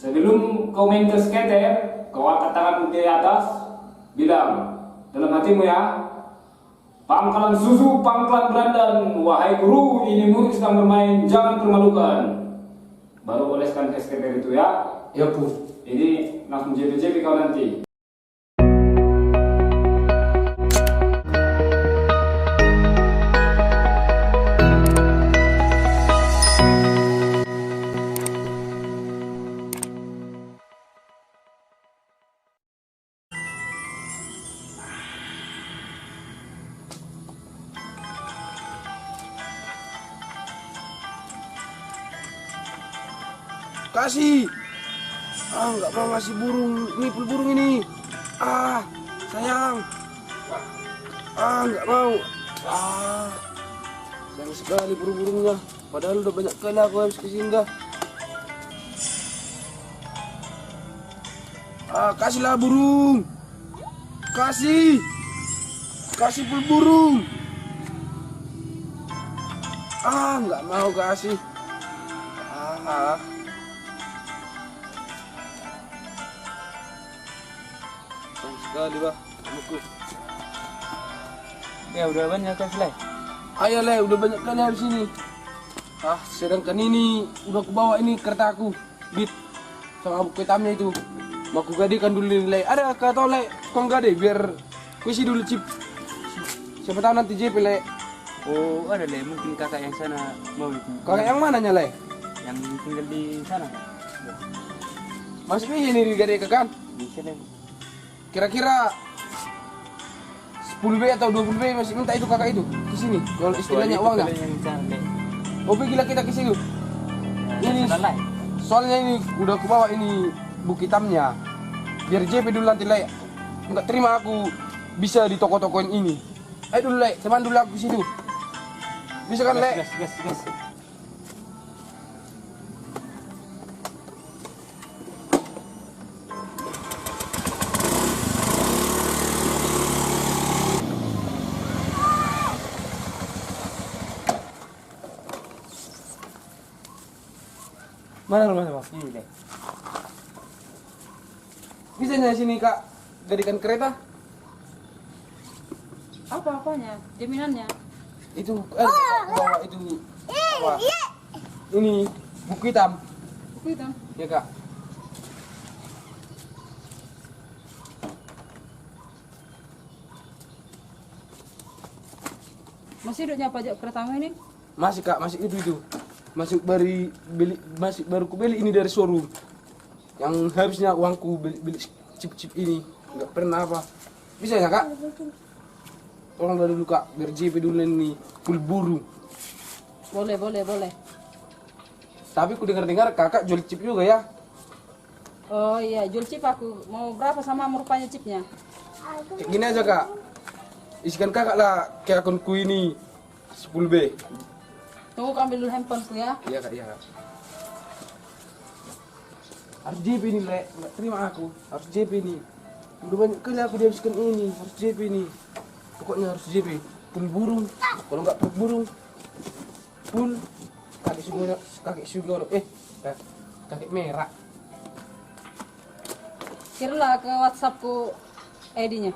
Sebelum kau main ke skater, kau angkat tangan di atas, bilang dalam hatimu ya, pangkalan susu, pangkalan berandan, wahai guru, ini murid sedang bermain, jangan permalukan. Baru oleskan ke skater itu ya. Ya Bu. Ini langsung JP kau nanti. Kasih. Nggak mau ngasih burung, nipul burung ini. Sayang. Nggak mau. Sayang sekali burung-burungnya. Padahal udah banyak kali aku harus kesinggah. Kasihlah burung. Kasih pul burung. Nggak mau kasih. Sayang sekali bah, kamuku. Ya udah banyak kan Slay? Ayo Le, udah banyak kali habis ini. Sedangkan ini udah aku bawa ini kereta aku, bit sama buku hitamnya itu. Mau aku gadekan dulu Le. Ada kata Le, kau gade biar kuisi dulu chip. Siapa tahu nanti JP Le. Oh ada Le, mungkin kakak yang sana mau itu. Kakak yang mananya Le? Yang tinggal di sana. Masih bisa ini digadekan kan? Bisa Le. Kira-kira 10B atau 20B masih minta itu kakak itu ke sini. Kalau istilahnya uangnya. Yang sana Le. Oh gila kita ke sini. Ini soalnya ini udah aku bawa ini buku hitamnya. Biar JP dulu nanti Le. Enggak terima aku bisa di toko-toko ini. Ayo dulu Le, teman dulu aku ke situ. Bisa kan Le? Gas. Mana rumahnya Bang? Ini Le. Bisa nyari sini Kak, gadekan kereta? Apa-apanya? Jaminannya? Itu bawa itu apa? Ini buku hitam. Buku hitam? Ya Kak. Masih hidupnya pajak pertama ini? Masih Kak, masih itu. Masih baru ku beli ini dari showroom. Yang habisnya uangku beli chip ini. Enggak pernah apa. Bisa ya Kak? Tolong dari dulu Kak, biar JP dulu ini full buru. Boleh. Tapi ku dengar kakak jual chip juga ya? Oh iya, jual chip aku. Mau berapa sama rupanya chipnya? Kayak gini aja Kak. Isikan kakak lah ke akunku ini 10B. Tunggu aku ambil dulu handphoneku ya. Iya Kak, iya Kak. Harus JP ini Le, nggak terima aku. Harus JP ini. Udah banyak kali aku dihabiskan ini, harus JP ini. Pokoknya harus JP. Pun burung, kalau nggak pun burung, pun kakek sugoro, kakek merah. Kirilah ke WhatsAppku ID-nya.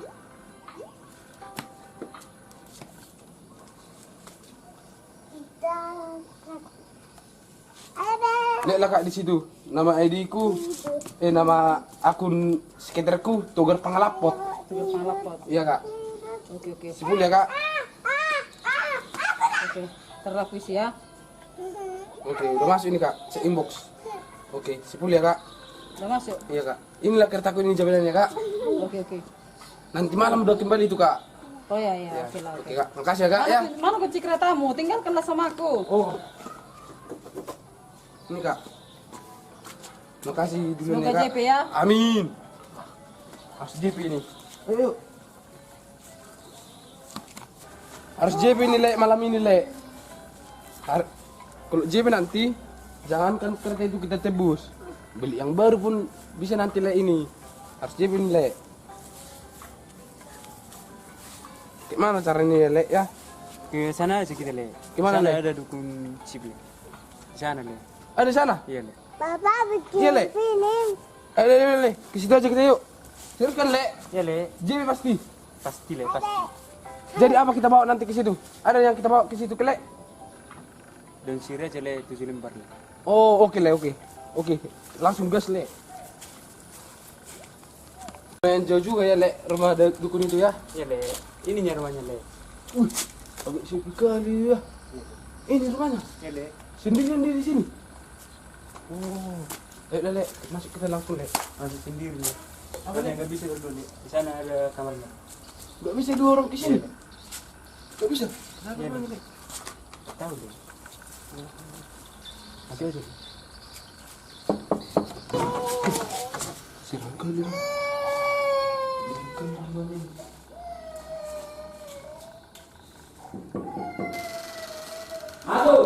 Lihat lah Kak di situ, nama ID ku, nama akun skaterku Togar Pangalapot. Togar Pangalapot. Iya Kak. Oke. 10 ya Kak. Oke, terlakuis ya. Oke, udah masuk ini Kak, se-inbox. Oke, 10 ya Kak. Udah masuk? Iya Kak. Inilah kertaku ini jaminannya Kak. Oke. Nanti malam udah kembali itu Kak. Oh ya, Ya. oke lah. Oke Kak, makasih ya Kak ya. Mana kunci keretamu? Tinggalkanlah sama aku. Oh. Ini Kak. Makasih dulu Semoga Kak. JP ya. Amin. Harus JP ini. Ayo. Harus JP ini Le, malam ini Le. Kalau JP nanti jangankan kereta itu kita tebus. Beli yang baru pun bisa nanti Le ini. Harus JP ini Le. Gimana caranya Le ya? Ke sana aja kita Le. Gimana, Sana Le? ada dukun chip Le. Di sana Le. Ada di sana? Iya Le. Papa bikin Iya, Le. film. Le. Ke situ aja kita yuk. Serius kan, Le? Ya le, JP pasti. pasti le, pasti. Jadi apa kita bawa nanti ke situ? Ada yang kita bawa ke situ ke Le? Dan sirih aja le 7 lembar le. Oh, oke Le, oke. Oke, langsung gas Le. Lumayan jauh juga ya Le, rumah dukun itu ya. Ya le, ininya rumahnya le. Wih, agak sepi kali ya. Ini rumahnya. Ya le. Sendirian dia di sini. Oh, Le, masuk kita langsung Le. Masuk sendiri le. Apa, Le? Ada yang nggak bisa dulu le. Di sana ada kamarnya. Gak bisa 2 orang ke sini. Iya. Gak bisa. Kenapa Iya, rumahnya, Le. Le? Tahu le. Masuk aja. Serem kali. Serem rumahnya. Masuk.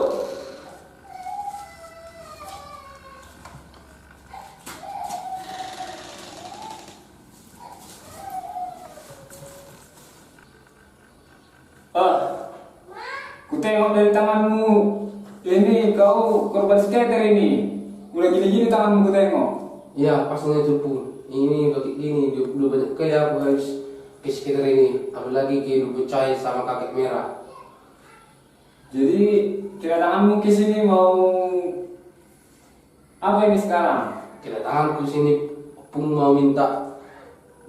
Ku tengok dari tanganmu. Ini kau korban skater ini. Udah gini-gini tanganmu ku tengok. Iya, pasnya itu pun. Ini udah banyak kali aku harus ke sekitar ini. Apalagi ke Lubu Cahaya sama kakek merah. Jadi kedatanganmu ke sini mau apa ini sekarang? Kedatanganku sini pun mau minta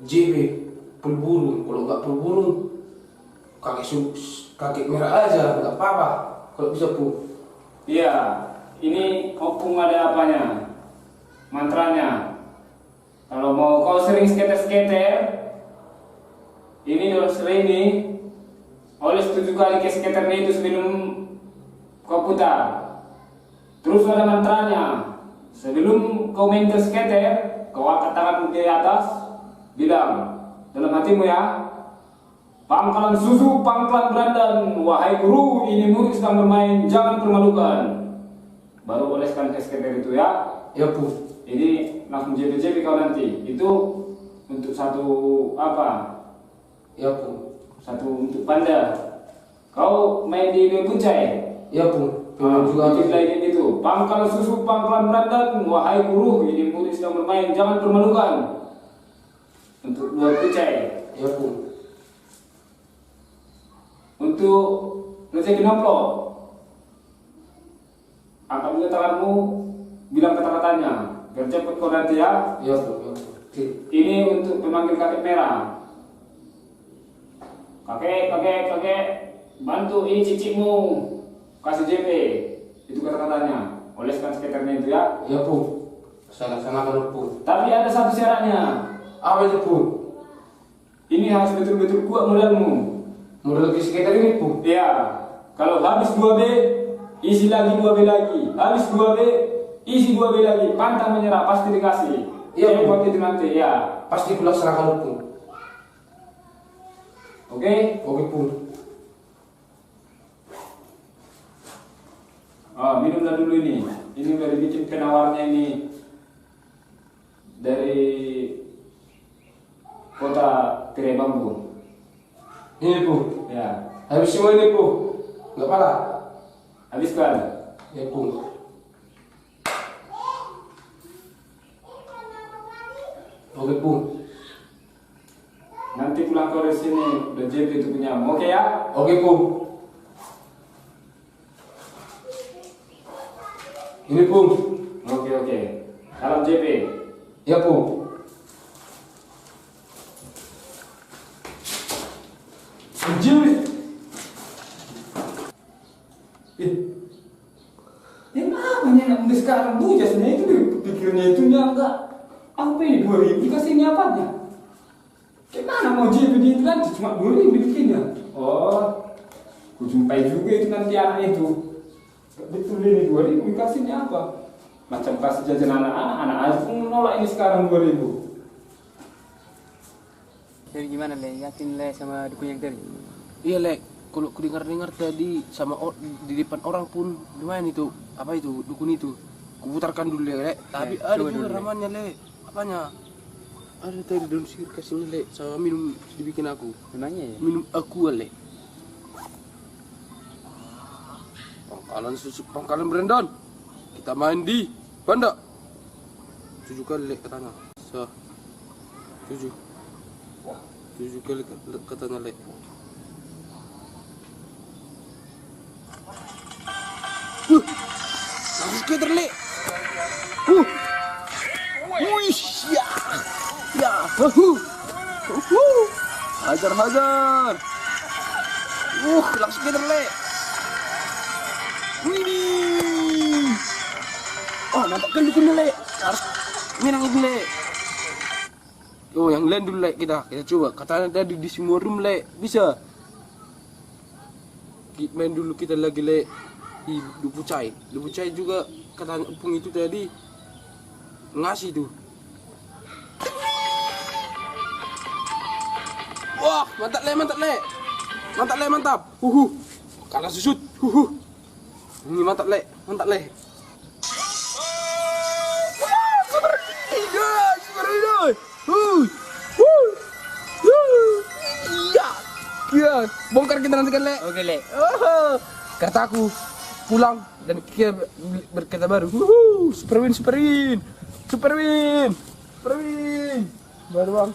JB pulburung. Kalau nggak pulburung, kakek merah aja, nggak apa-apa. Kalau bisa pun. Iya, ini opung ada apanya? Mantranya. Kalau mau kau sering skater-skater, ini dosa ini oleh 7 kali ke skaternya itu sebelum kau putar. Terus ada mantranya. Sebelum kau main ke skater, kau angkat tangan di atas, bilang dalam hatimu ya, pangkalan susu, pangkalan berandan, wahai guru, ini murid sedang bermain, jangan permalukan. Baru oleskan ke skater itu ya. Ya pun. Ini langsung JP kau nanti. Itu untuk satu apa? Ya pun. Satu untuk panda. Kau main di Puncai. Ya pun. Juga Juga lagi itu. Pangkalan susu, pangkalan berandan, wahai guru, ini murid sedang bermain, jangan permalukan. Untuk 2 Puncai. ya pun. Untuk rezeki nomplok, angkat juga tanganmu, bilang kata-katanya, biar cepat kau nanti ya. Ya pun. Oke. Ini untuk pemanggil kakek merah. Kakek, bantu ini cicikmu, kasih JP, itu kata-katanya. Oleskan skaternya itu ya. Ya pun. Saya laksanakan pun. Tapi ada satu syaratnya, Apa itu pun? ini harus betul-betul kuat modalmu. Modal ke sekitar ini pun. Ya, kalau habis 2B, isi lagi 2B lagi. Habis 2B, isi 2B lagi. Pantang menyerah, pasti dikasih. Iya, Bu. buat itu nanti ya. Pasti kulaksanakan pun. Oke? Oke pun. Minumlah dulu ini. Ini udah dibikin penawarnya ini dari kota Tirai Bambu. Ini pun. Ya, Habis semua ini pun. Nggak apa. habiskan. Ya pun. Oke pun. Nanti pulang ke sini udah JP itu punya. Oke ya? Oke pun. Ini pun. Oke. Salam JP. Ya pun. Anjir. Yang namanya anak muda sekarang bujasnya itu pikirnya itu enggak. Apa ini 2000 dikasihnya apanya? Gimana mau JP di itu nanti cuma 2000 dibikinnya. Oh, ku jumpai juga itu nanti anak itu. Betul ini 2000 dikasihnya apa? Macam kasih jajan anak-anak aja pun menolak ini sekarang 2000. Jadi gimana le? Yakin le sama dukun yang tadi? Iya Lek. Kalau ku dengar tadi sama di depan orang pun lumayan itu. Apa itu dukun itu? Kuputarkan dulu Lek. Tapi Ya, ada coba juga dulu, Le. ramannya Lek. Apanya? Ada tadi daun sihir kasihnya Lek. Sama minum dibikin aku. Memangnya ya? Minum aqua Lek. Pangkalan susu, pangkalan Brandon. Kita main di Banda. 7 kali Lek katanya. So 7 kali katanya le. Langsung skater le. Wih, ya. Ya, hajar. Langsung skater le. Wih. Oh, mantap kan dukungnya le. Harus menang ini le. Oh, yang lain dulu le, kita coba. Katanya tadi di semua room le, bisa. Main dulu kita lagi le di Lupucai juga katanya Epung itu tadi ngasih tuh. Wah, mantap le. Mantap. Kalah susut. Ini mantap le. Iya, bongkar kita nanti kan le. Oke, Le. Kataku pulang dan kita berkata baru. Super win. Baru bang.